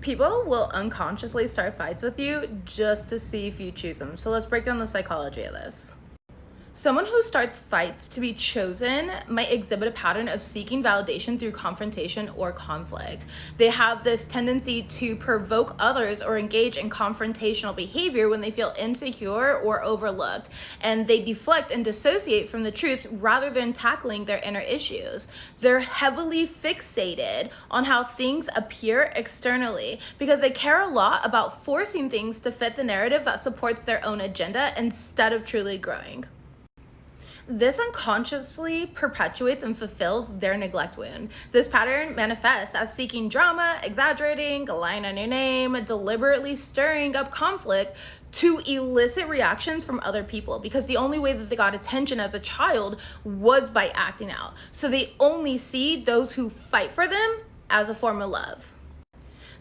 People will unconsciously start fights with you just to see if you choose them. So let's break down the psychology of this. Someone who starts fights to be chosen might exhibit a pattern of seeking validation through confrontation or conflict. They have this tendency to provoke others or engage in confrontational behavior when they feel insecure or overlooked, and they deflect and dissociate from the truth rather than tackling their inner issues. They're heavily fixated on how things appear externally because they care a lot about forcing things to fit the narrative that supports their own agenda instead of truly growing. This unconsciously perpetuates and fulfills their neglect wound. This pattern manifests as seeking drama, exaggerating, lying on your name, deliberately stirring up conflict to elicit reactions from other people, because the only way that they got attention as a child was by acting out. So they only see those who fight for them as a form of love.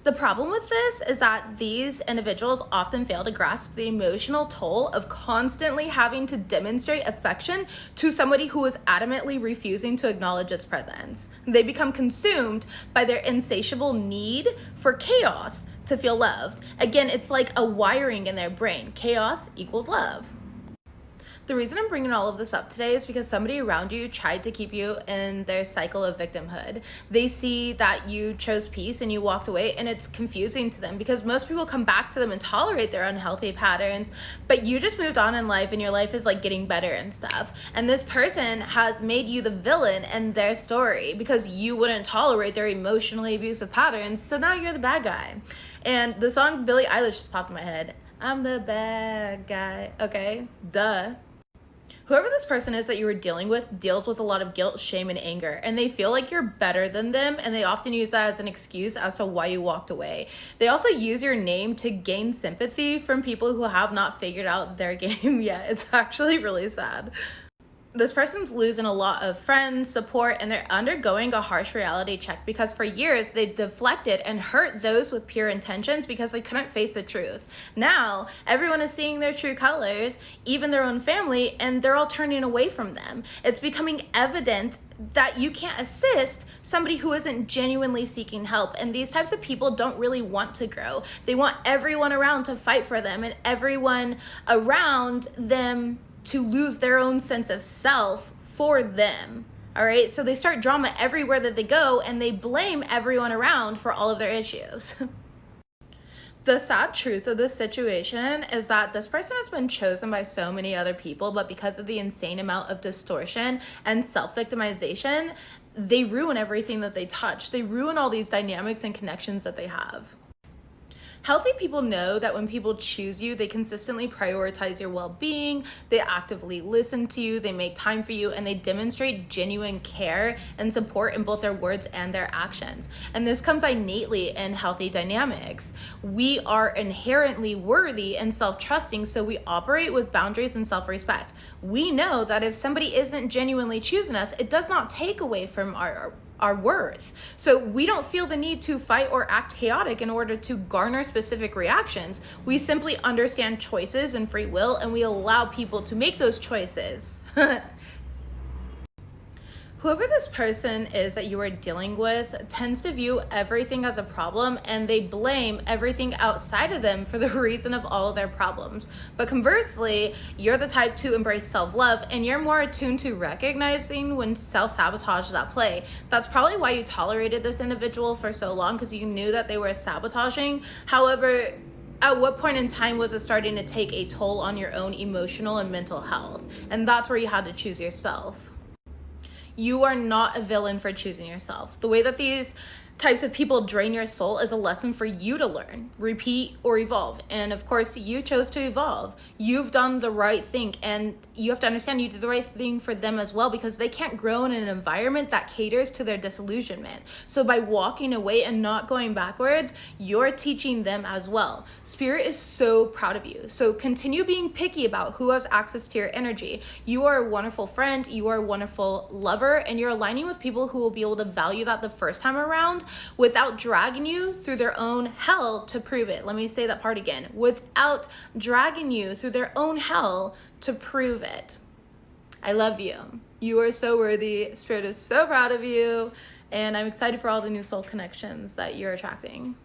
The problem with this is that these individuals often fail to grasp the emotional toll of constantly having to demonstrate affection to somebody who is adamantly refusing to acknowledge its presence. They become consumed by their insatiable need for chaos to feel loved. Again, it's like a wiring in their brain. Chaos equals love. The reason I'm bringing all of this up today is because somebody around you tried to keep you in their cycle of victimhood. They see that you chose peace and you walked away, and it's confusing to them because most people come back to them and tolerate their unhealthy patterns, but you just moved on in life and your life is like getting better and stuff. And this person has made you the villain in their story because you wouldn't tolerate their emotionally abusive patterns, so now you're the bad guy. And the song Billie Eilish just popped in my head. I'm the bad guy. Okay, duh. Whoever this person is that you were dealing with deals with a lot of guilt, shame, and anger, and they feel like you're better than them, and they often use that as an excuse as to why you walked away. They also use your name to gain sympathy from people who have not figured out their game yet. It's actually really sad. This person's losing a lot of friends, support, and they're undergoing a harsh reality check because for years they deflected and hurt those with pure intentions because they couldn't face the truth. Now, everyone is seeing their true colors, even their own family, and they're all turning away from them. It's becoming evident that you can't assist somebody who isn't genuinely seeking help. And these types of people don't really want to grow. They want everyone around to fight for them and everyone around them to lose their own sense of self for them. All right, so they start drama everywhere that they go and they blame everyone around for all of their issues. The sad truth of this situation is that this person has been chosen by so many other people, but because of the insane amount of distortion and self-victimization, they ruin everything that they touch. They ruin all these dynamics and connections that they have. Healthy people know that when people choose you, they consistently prioritize your well-being, they actively listen to you, they make time for you, and they demonstrate genuine care and support in both their words and their actions. And this comes innately in healthy dynamics. We are inherently worthy and self-trusting, so we operate with boundaries and self-respect. We know that if somebody isn't genuinely choosing us, it does not take away from our worth. So we don't feel the need to fight or act chaotic in order to garner specific reactions. We simply understand choices and free will, and we allow people to make those choices. Whoever this person is that you are dealing with tends to view everything as a problem, and they blame everything outside of them for the reason of all of their problems. But conversely, you're the type to embrace self-love, and you're more attuned to recognizing when self-sabotage is at play. That's probably why you tolerated this individual for so long, because you knew that they were sabotaging. However, at what point in time was it starting to take a toll on your own emotional and mental health? And that's where you had to choose yourself. You are not a villain for choosing yourself. The way that these types of people drain your soul is a lesson for you to learn, repeat, or evolve. And of course, you chose to evolve. You've done the right thing, and you have to understand you did the right thing for them as well, because they can't grow in an environment that caters to their disillusionment. So by walking away and not going backwards, you're teaching them as well. Spirit is so proud of you. So continue being picky about who has access to your energy. You are a wonderful friend, you are a wonderful lover, and you're aligning with people who will be able to value that the first time around without dragging you through their own hell to prove it. Let me say that part again. Without dragging you through their own hell to prove it. I love you. You are so worthy. Spirit is so proud of you. And I'm excited for all the new soul connections that you're attracting.